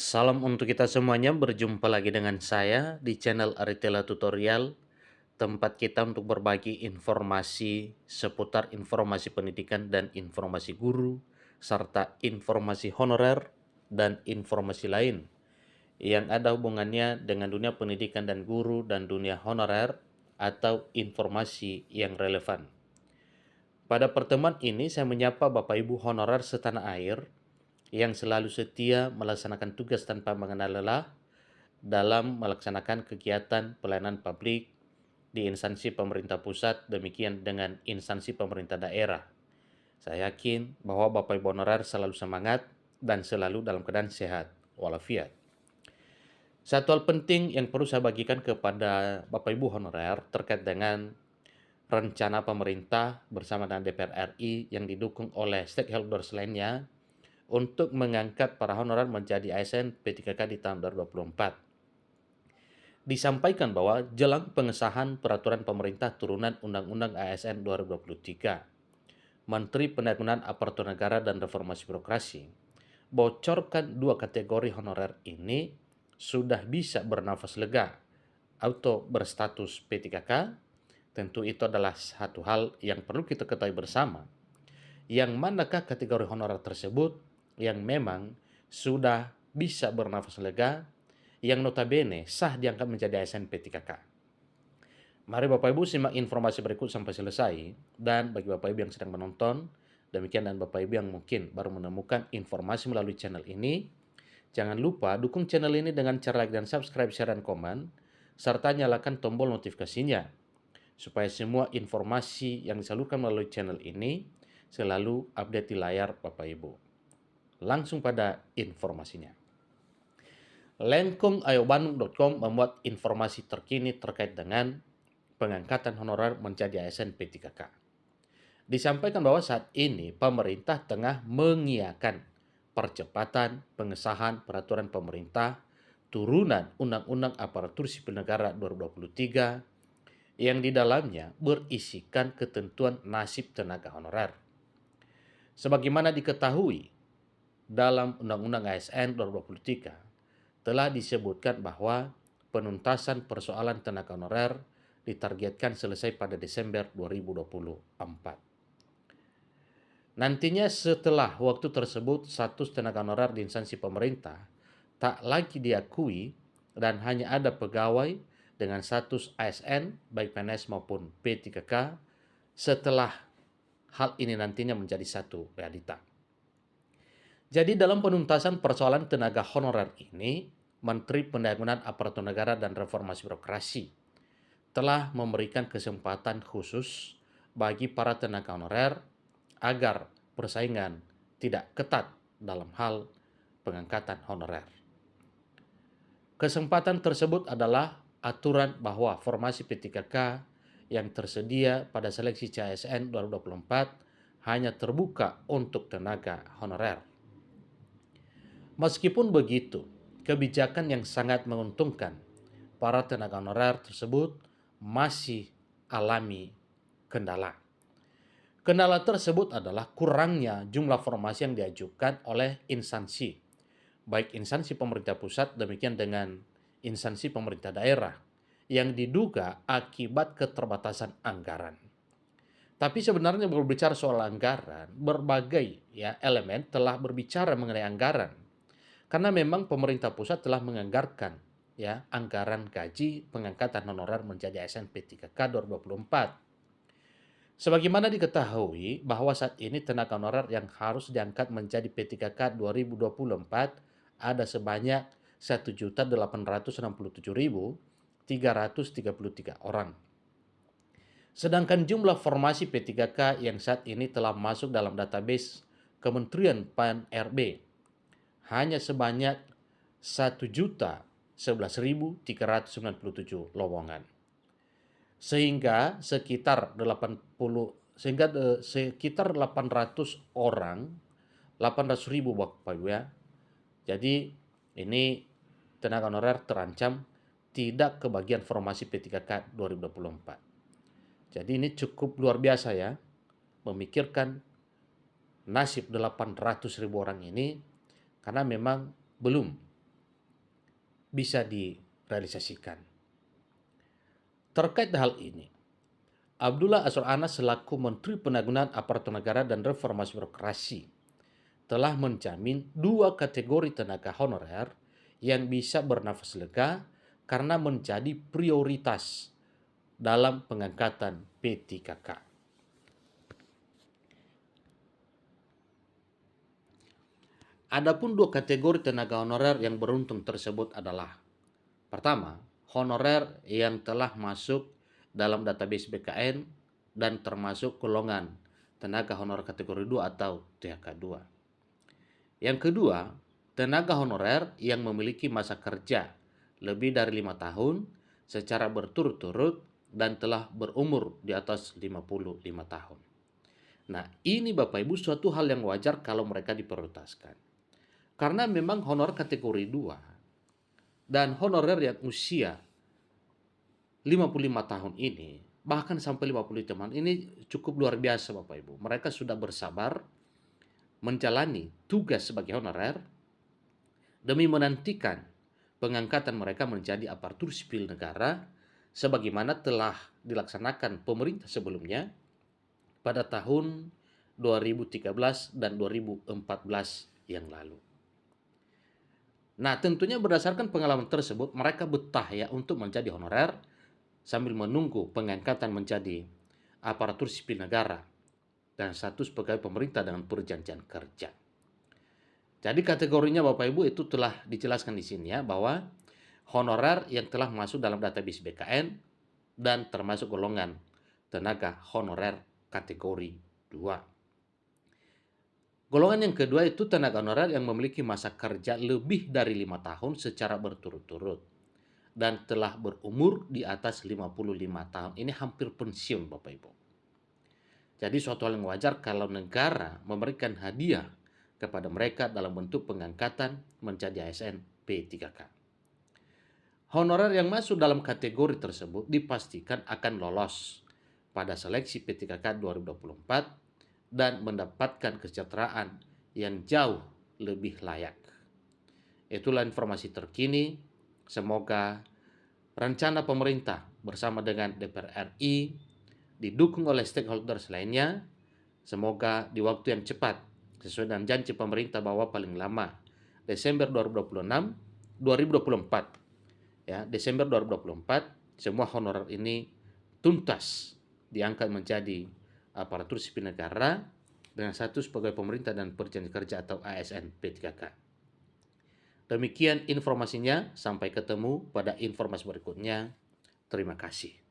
Salam untuk kita semuanya, berjumpa lagi dengan saya di channel Aritela Tutorial, tempat kita untuk berbagi informasi seputar informasi pendidikan dan informasi guru, serta informasi honorer dan informasi lain yang ada hubungannya dengan dunia pendidikan dan guru dan dunia honorer atau informasi yang relevan. Pada pertemuan ini saya menyapa Bapak Ibu honorer setanah air yang selalu setia melaksanakan tugas tanpa mengenal lelah dalam melaksanakan kegiatan pelayanan publik di instansi pemerintah pusat, demikian dengan instansi pemerintah daerah. Saya yakin bahwa Bapak Ibu honorer selalu semangat dan selalu dalam keadaan sehat walafiat. Satu hal penting yang perlu saya bagikan kepada Bapak Ibu honorer terkait dengan rencana pemerintah bersama dengan DPR RI yang didukung oleh stakeholders lainnya untuk mengangkat para honorer menjadi ASN P3K di tahun 2024. Disampaikan bahwa jelang pengesahan peraturan pemerintah turunan Undang-Undang ASN 2023, Menteri Pendayagunaan Aparatur Negara dan Reformasi Birokrasi bocorkan dua kategori honorer ini sudah bisa bernafas lega atau berstatus P3K. Tentu itu adalah satu hal yang perlu kita ketahui bersama. Yang manakah kategori honorer tersebut yang memang sudah bisa bernafas lega, yang notabene sah diangkat menjadi ASN P3K. Mari Bapak Ibu simak informasi berikut sampai selesai, dan bagi Bapak Ibu yang sedang menonton, demikian, dan Bapak Ibu yang mungkin baru menemukan informasi melalui channel ini, jangan lupa dukung channel ini dengan cara like dan subscribe, share, dan komen, serta nyalakan tombol notifikasinya, supaya semua informasi yang disalurkan melalui channel ini selalu update di layar Bapak Ibu. Langsung pada informasinya. Lengkung.ayo.bandung.com memuat informasi terkini terkait dengan pengangkatan honorer menjadi ASN P3K. Disampaikan bahwa saat ini pemerintah tengah mengiakan percepatan pengesahan peraturan pemerintah turunan Undang-Undang Aparatur Sipil Negara 2023 yang di dalamnya berisikan ketentuan nasib tenaga honorer. Sebagaimana diketahui dalam Undang-Undang ASN 2023 telah disebutkan bahwa penuntasan persoalan tenaga honorer ditargetkan selesai pada Desember 2024. Nantinya setelah waktu tersebut, status tenaga honorer di instansi pemerintah tak lagi diakui dan hanya ada pegawai dengan status ASN, baik PNS maupun P3K, setelah hal ini nantinya menjadi satu realita. Jadi dalam penuntasan persoalan tenaga honorer ini, Menteri Pendayagunaan Aparatur Negara dan Reformasi Birokrasi telah memberikan kesempatan khusus bagi para tenaga honorer agar persaingan tidak ketat dalam hal pengangkatan honorer. Kesempatan tersebut adalah aturan bahwa formasi P3K yang tersedia pada seleksi CASN 2024 hanya terbuka untuk tenaga honorer. Meskipun begitu, kebijakan yang sangat menguntungkan para tenaga honorer tersebut masih alami kendala. Kendala tersebut adalah kurangnya jumlah formasi yang diajukan oleh instansi, baik instansi pemerintah pusat demikian dengan instansi pemerintah daerah, yang diduga akibat keterbatasan anggaran. Tapi sebenarnya berbicara soal anggaran, berbagai elemen telah berbicara mengenai anggaran. Karena memang pemerintah pusat telah menganggarkan anggaran gaji pengangkatan honorer menjadi ASN P3K 2024. Sebagaimana diketahui bahwa saat ini tenaga honorer yang harus diangkat menjadi P3K 2024 ada sebanyak 1.867.333 orang. Sedangkan jumlah formasi P3K yang saat ini telah masuk dalam database Kementerian PAN-RB hanya sebanyak 1.011.397 lowongan. Sehingga sekitar 800 orang, 800.000 Bapak Ibu ya. Jadi ini tenaga honorer terancam tidak kebagian formasi P3K 2024. Jadi ini cukup luar biasa ya, memikirkan nasib 800.000 orang ini, karena memang belum bisa direalisasikan. Terkait hal ini, Abdullah Azwar Anas selaku Menteri Penanggulangan Aparatur Negara dan Reformasi Birokrasi telah menjamin 2 kategori tenaga honorer yang bisa bernafas lega karena menjadi prioritas dalam pengangkatan P3K. Adapun 2 kategori tenaga honorer yang beruntung tersebut adalah: pertama, honorer yang telah masuk dalam database BKN dan termasuk golongan tenaga honorer kategori 2 atau THK2. Yang kedua, tenaga honorer yang memiliki masa kerja lebih dari 5 tahun secara berturut-turut dan telah berumur di atas 55 tahun. Nah, ini Bapak Ibu suatu hal yang wajar kalau mereka diprioritaskan. Karena memang honorer kategori 2 dan honorer yang usia 55 tahun ini, bahkan sampai 50 tahun ini cukup luar biasa Bapak Ibu. Mereka sudah bersabar menjalani tugas sebagai honorer demi menantikan pengangkatan mereka menjadi aparatur sipil negara sebagaimana telah dilaksanakan pemerintah sebelumnya pada tahun 2013 dan 2014 yang lalu. Nah, tentunya berdasarkan pengalaman tersebut, mereka betah ya untuk menjadi honorer sambil menunggu pengangkatan menjadi aparatur sipil negara dan status pegawai pemerintah dengan perjanjian kerja. Jadi kategorinya Bapak Ibu itu telah dijelaskan di sini ya, bahwa honorer yang telah masuk dalam database BKN dan termasuk golongan tenaga honorer kategori 2. Golongan yang kedua itu tenaga honorer yang memiliki masa kerja lebih dari 5 tahun secara berturut-turut dan telah berumur di atas 55 tahun. Ini hampir pensiun Bapak Ibu. Jadi suatu hal yang wajar kalau negara memberikan hadiah kepada mereka dalam bentuk pengangkatan menjadi ASN P3K. Honorer yang masuk dalam kategori tersebut dipastikan akan lolos pada seleksi P3K 2024 dan mendapatkan kesejahteraan yang jauh lebih layak. Itulah informasi terkini. Semoga rencana pemerintah bersama dengan DPR RI didukung oleh stakeholders lainnya. Semoga di waktu yang cepat sesuai dengan janji pemerintah bahwa paling lama Desember 2024 ya, Desember 2024 semua honorer ini tuntas diangkat menjadi aparatur sipil negara dengan status pegawai pemerintah dan perjanjian kerja atau ASN P3K. Demikian informasinya, sampai ketemu pada informasi berikutnya. Terima kasih.